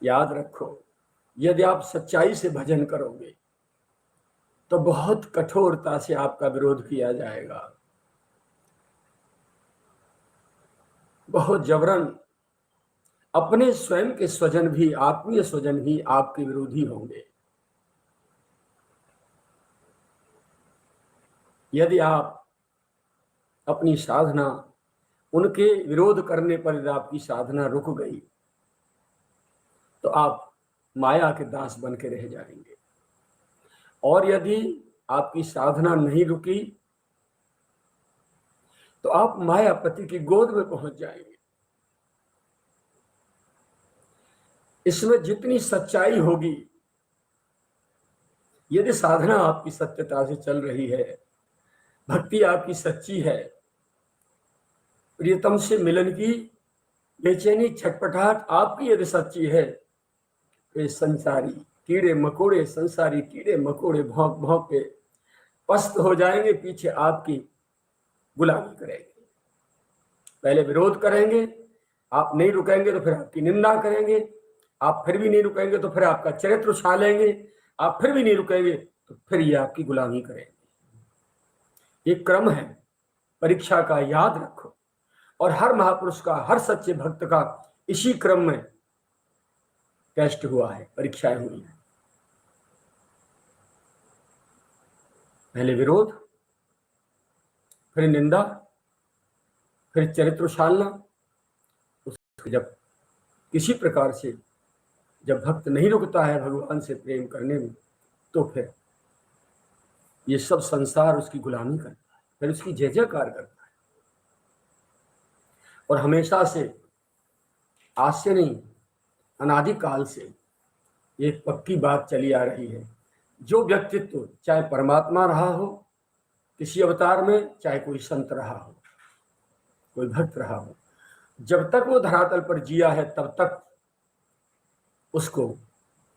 याद रखो, यदि आप सच्चाई से भजन करोगे तो बहुत कठोरता से आपका विरोध किया जाएगा, बहुत जबरन। अपने स्वयं के स्वजन भी, आत्मीय स्वजन ही आपके विरोधी होंगे। यदि आप अपनी साधना, उनके विरोध करने पर यदि आपकी साधना रुक गई तो आप माया के दास बन के रह जाएंगे। और यदि आपकी साधना नहीं रुकी तो आप मायापति की गोद में पहुंच जाएंगे। इसमें जितनी सच्चाई होगी, यदि साधना आपकी सत्यता से चल रही है, भक्ति आपकी सच्ची है, प्रियतम से मिलन की बेचैनी छटपटाहट आपकी यदि सच्ची है, तो संसारी कीड़े मकोड़े, संसारी कीड़े मकोड़े भौंक भौंक के पस्त हो जाएंगे, पीछे आपकी गुलामी करेंगे। पहले विरोध करेंगे, आप नहीं रुकेंगे तो फिर आपकी निंदा करेंगे, आप फिर भी नहीं रुकेंगे तो फिर आपका चरित्र उछालेंगे, आप फिर भी नहीं रुकेंगे तो फिर ये आपकी गुलामी करेंगे। ये क्रम है परीक्षा का, याद रखो। और हर महापुरुष का, हर सच्चे भक्त का इसी क्रम में टेस्ट हुआ है, परीक्षाएं हुई है। पहले विरोध, फिर निंदा, फिर चरित्र उछालना। जब किसी प्रकार से जब भक्त नहीं रुकता है भगवान से प्रेम करने में, तो फिर ये सब संसार उसकी गुलामी करता है, फिर उसकी जय जयकार करता है। और हमेशा से, आज से नहीं, अनादिकाल से एक पक्की बात चली आ रही है, जो व्यक्तित्व चाहे परमात्मा रहा हो किसी अवतार में, चाहे कोई संत रहा हो, कोई भक्त रहा हो, जब तक वो धरातल पर जिया है तब तक उसको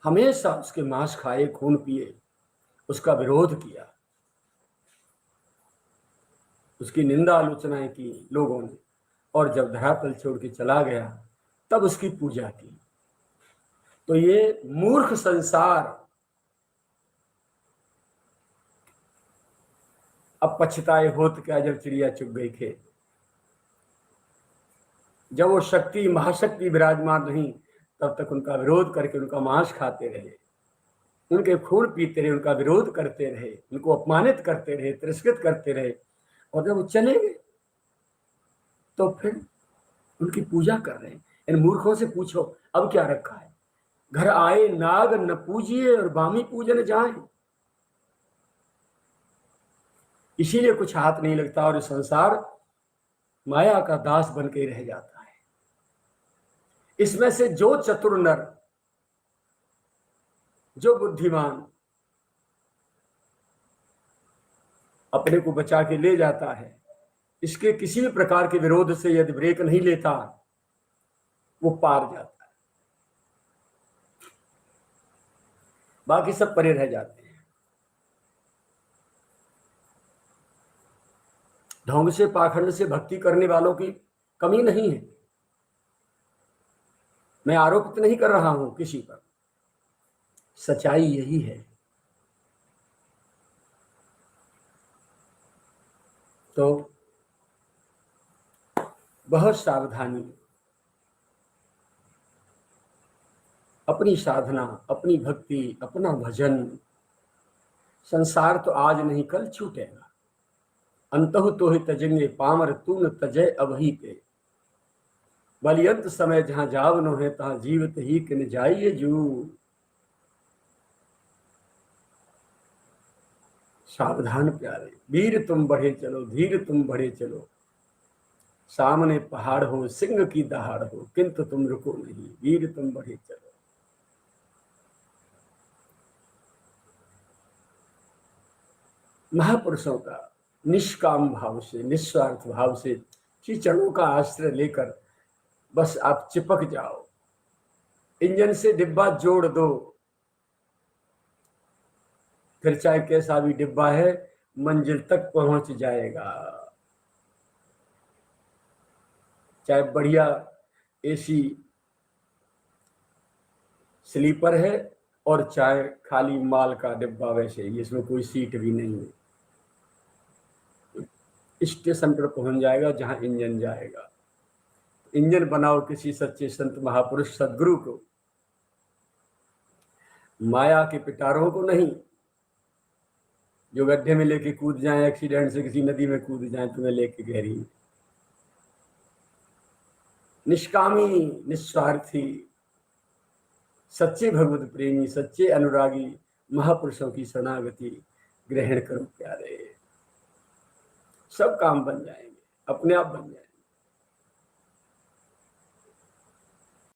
हमेशा उसके मांस खाए, खून पिए, उसका विरोध किया, उसकी निंदा आलोचनाएं की लोगों ने, और जब धरातल छोड़ के चला गया तब उसकी पूजा की। तो ये मूर्ख संसार अब पछताए होत क्या जब चिड़िया चुग गई खेत। जब वो शक्ति, महाशक्ति विराजमान नहीं, तब तक उनका विरोध करके उनका मांस खाते रहे, उनके खून पीते रहे, उनका विरोध करते रहे, उनको अपमानित करते रहे, तिरस्कृत करते रहे। और जब वो चले गए तो फिर उनकी पूजा कर रहे हैं। इन मूर्खों से पूछो अब क्या रखा है, घर आए नाग न पूजिए और बामी पूजन जाए। इसीलिए कुछ हाथ नहीं लगता और संसार माया का दास बन के रह जाता है। इसमें से जो चतुर नर, जो बुद्धिमान अपने को बचा के ले जाता है, इसके किसी भी प्रकार के विरोध से यदि ब्रेक नहीं लेता, वो पार जाता है, बाकी सब परे रह जाते हैं। ढोंग से, पाखंड से भक्ति करने वालों की कमी नहीं है। मैं आरोपित नहीं कर रहा हूं किसी पर, सच्चाई यही है। तो बहुत सावधानी, अपनी साधना, अपनी भक्ति, अपना भजन। संसार तो आज नहीं कल छूटेगा। अंतहु तो ही तजेंगे पामर तू न तजय अबही पे, बलियंत समय जहां जाव नो है तहां जीवित ही किन जाइए जू। सावधान प्यारे, वीर तुम बढ़े चलो, धीर तुम बढ़े चलो, सामने पहाड़ हो, सिंह की दहाड़ हो, किंतु तुम रुको नहीं, वीर तुम बढ़े चलो। महापुरुषों का निष्काम भाव से, निस्वार्थ भाव से श्री चरणों का आश्रय लेकर बस आप चिपक जाओ, इंजन से डिब्बा जोड़ दो, फिर चाहे कैसा भी डिब्बा है मंजिल तक पहुंच जाएगा। चाहे बढ़िया एसी स्लीपर है और चाहे खाली माल का डिब्बा वैसे ही, इसमें कोई सीट भी नहीं है। स्टेशन पर पहुंच जाएगा जहां इंजन जाएगा। इंजन बनाओ किसी सच्चे संत महापुरुष सदगुरु को, माया के पिटारों को नहीं, जो गड्ढे में लेके कूद जाए, एक्सीडेंट से किसी नदी में कूद जाए तुम्हें लेके गहरी में। निष्कामी, निस्वार्थी, सच्चे भगवत प्रेमी, सच्चे अनुरागी महापुरुषों की शरणागति ग्रहण करो प्यारे, सब काम बन जाएंगे, अपने आप बन जाएंगे।